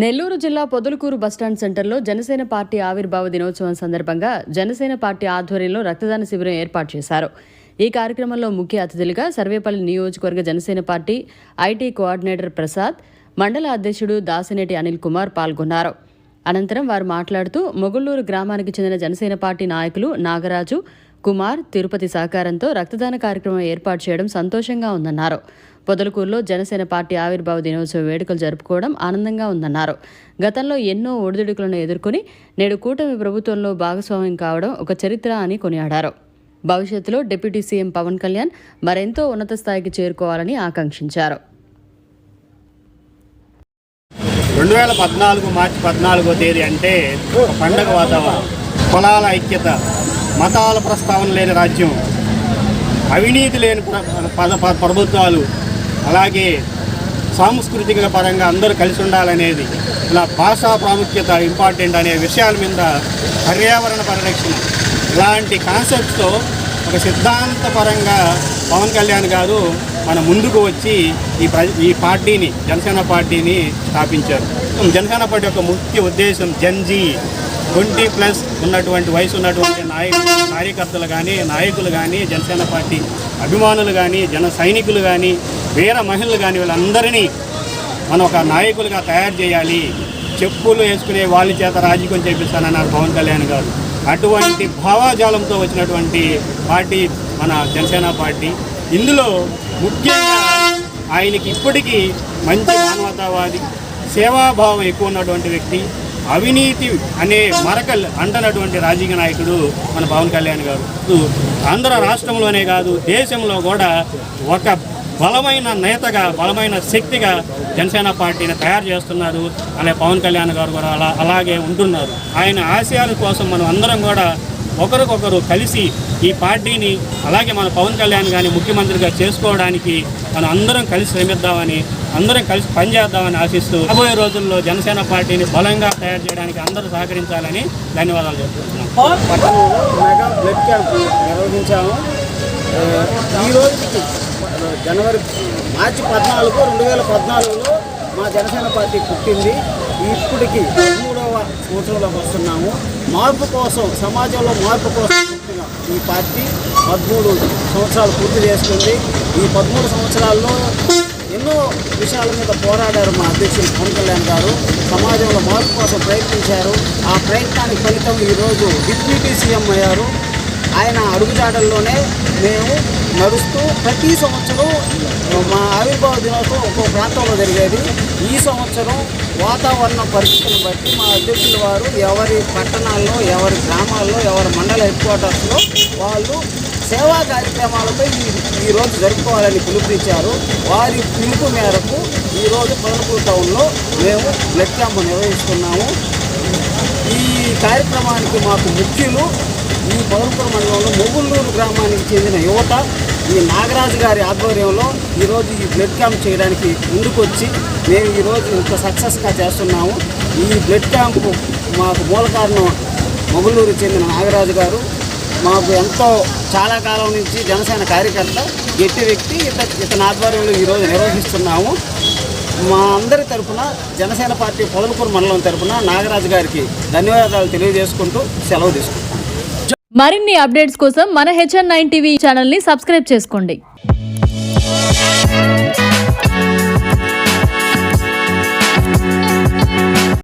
నెల్లూరు జిల్లా పొదలకూరు బస్టాండ్ సెంటర్లో జనసేన పార్టీ ఆవిర్భావ దినోత్సవం సందర్భంగా జనసేన పార్టీ ఆధ్వర్యంలో రక్తదాన శిబిరం ఏర్పాటు చేశారు. ఈ కార్యక్రమంలో ముఖ్య అతిథులుగా సర్వేపల్లి నియోజకవర్గ Janasena party IT coordinator Prasad, మండల అధ్యక్షుడు దాసినేటి అనిల్ కుమార్ పాల్గొన్నారు. అనంతరం వారు మాట్లాడుతూ మొగుళ్ళూరు గ్రామానికి చెందిన జనసేన పార్టీ నాయకులు నాగరాజు, కుమార్, తిరుపతి సహకారంతో రక్తదాన కార్యక్రమం ఏర్పాటు చేయడం సంతోషంగా ఉందన్నారు. పొదలకూరులో జనసేన పార్టీ ఆవిర్భావ దినోత్సవ వేడుకలు జరుపుకోవడం ఆనందంగా ఉందన్నారు. గతంలో ఎన్నో ఒడిదుడుకులను ఎదుర్కొని నేడు కూటమి ప్రభుత్వంలో భాగస్వామ్యం కావడం ఒక చరిత్ర అని కొనియాడారు. భవిష్యత్తులో డిప్యూటీ సీఎం పవన్ కళ్యాణ్ మరెంతో ఉన్నత స్థాయికి చేరుకోవాలని ఆకాంక్షించారు. 2014 మార్చి 14వ తేదీ అంటే పండగ వాతావరణం, కులాల ఐక్యత, మతాల ప్రస్తావన లేని రాజ్యం, అవినీతి లేని ప్రభుత్వాలు, అలాగే సాంస్కృతిక పరంగా అందరూ కలిసి ఉండాలనేది, ఇలా భాషా ప్రాముఖ్యత ఇంపార్టెంట్ అనే విషయాల మీద పర్యావరణ పరిరక్షణ ఇలాంటి కాన్సెప్ట్స్తో ఒక సిద్ధాంతపరంగా పవన్ కళ్యాణ్ గారు మన ముందుకు వచ్చి ఈ పార్టీని, జనసేన పార్టీని స్థాపించారు. జనసేన పార్టీ యొక్క ముఖ్య ఉద్దేశం జన్జీ 20+ ఉన్నటువంటి వయసు ఉన్నటువంటి కార్యకర్తలు కానీ, నాయకులు కానీ, జనసేన పార్టీ అభిమానులు కానీ, జన సైనికులు కానీ, వీర మహిళలు కానీ వీళ్ళందరినీ మనం ఒక నాయకులుగా తయారు చేయాలి. చెప్పులు వేసుకునే వాళ్ళ చేత రాజకీయం చేపిస్తానన్నారు పవన్ కళ్యాణ్ గారు. అటువంటి భావాజాలంతో వచ్చినటువంటి పార్టీ మన జనసేన పార్టీ. ఇందులో ముఖ్యంగా ఆయనకి ఇప్పటికీ మంచి మానవతావాది, సేవాభావం ఎక్కువ ఉన్నటువంటి వ్యక్తి, అవినీతి అనే మరకలు అంటనటువంటి రాజకీయ నాయకుడు మన పవన్ కళ్యాణ్ గారు. ఆంధ్ర రాష్ట్రంలోనే కాదు, దేశంలో కూడా ఒక బలమైన నేతగా, బలమైన శక్తిగా జనసేన పార్టీని తయారు చేస్తున్నారు. అలాగే పవన్ కళ్యాణ్ గారు కూడా అలాగే ఉంటున్నారు. ఆయన ఆశయాల కోసం మనం అందరం కూడా ఒకరికొకరు కలిసి ఈ పార్టీని, అలాగే మన పవన్ కళ్యాణ్ గారిని ముఖ్యమంత్రిగా చేసుకోవడానికి మనం అందరం కలిసి శ్రమిద్దామని, అందరం కలిసి పనిచేద్దామని ఆశిస్తూ రాబోయే రోజుల్లో జనసేన పార్టీని బలంగా తయారు చేయడానికి అందరూ సహకరించాలని ధన్యవాదాలు చెప్తున్నాం. పట్టణంలో మెగా బ్లడ్ క్యాంప్ నిర్వహించాము. ఈ రోజుకి మార్చి 14, 2014లో మా జనసేన పార్టీ పుట్టింది. ఇప్పటికి 13వ సంవత్సరంలోకి వస్తున్నాము. మార్పు కోసం, సమాజంలో మార్పు కోసం పుట్టిన ఈ పార్టీ 13 సంవత్సరాలు పూర్తి చేసుకుంది. ఈ 13 సంవత్సరాల్లో ఎన్నో విషయాల మీద పోరాడారు మా అధ్యక్షులు పవన్ కళ్యాణ్ గారు. సమాజంలో మార్పు కోసం ప్రయత్నించారు. ఆ ప్రయత్నానికి ఫలితం ఈరోజు డిప్యూటీ సీఎం అయ్యారు. ఆయన అడుగుజాడల్లోనే మేము నడుస్తూ ప్రతి సంవత్సరం మా ఆవిర్భావ దినోత్సవం ఒక్కో ప్రాంతంలో జరిగేది. ఈ సంవత్సరం వాతావరణ పరిస్థితులను బట్టి మా అధ్యక్షుల వారు ఎవరి పట్టణాల్లో, ఎవరి గ్రామాల్లో, ఎవరి మండల హెడ్ క్వార్టర్స్లో వాళ్ళు సేవా కార్యక్రమాలపై ఈరోజు జరుపుకోవాలని పిలుపునిచ్చారు. వారి పిలుపు మేరకు ఈరోజు పొదలకూరు టౌన్లో మేము బ్లడ్ క్యాంప్ నిర్వహిస్తున్నాము. ఈ కార్యక్రమానికి మాకు ముఖ్యులు ఈ పొదలకూరు మండలంలో మొగుళ్ళూరు గ్రామానికి చెందిన యువత ఈ నాగరాజు గారి ఆధ్వర్యంలో ఈరోజు ఈ బ్లడ్ క్యాంప్ చేయడానికి ముందుకొచ్చి మేము ఈరోజు ఇంత సక్సెస్గా చేస్తున్నాము. ఈ బ్లడ్ క్యాంపు మాకు మూల కారణం మొగుళ్ళూరు చెందిన నాగరాజు గారు. మాకు ఎంతో చాలా కాలం నుంచి జనసేన కార్యకర్త, గట్టి వ్యక్తి. ఇతని ఆధ్వర్యంలో ఈరోజు నిర్వహిస్తున్నాము. మా అందరి తరఫున, జనసేన పార్టీ పొదలకూరు మండలం తరఫున నాగరాజు గారికి ధన్యవాదాలు తెలియజేసుకుంటూ సెలవు తీసుకుంటాం. మరిన్ని అప్డేట్స్ కోసం మన HN9 టీవీ ఛానల్ని సబ్స్క్రైబ్ చేసుకోండి.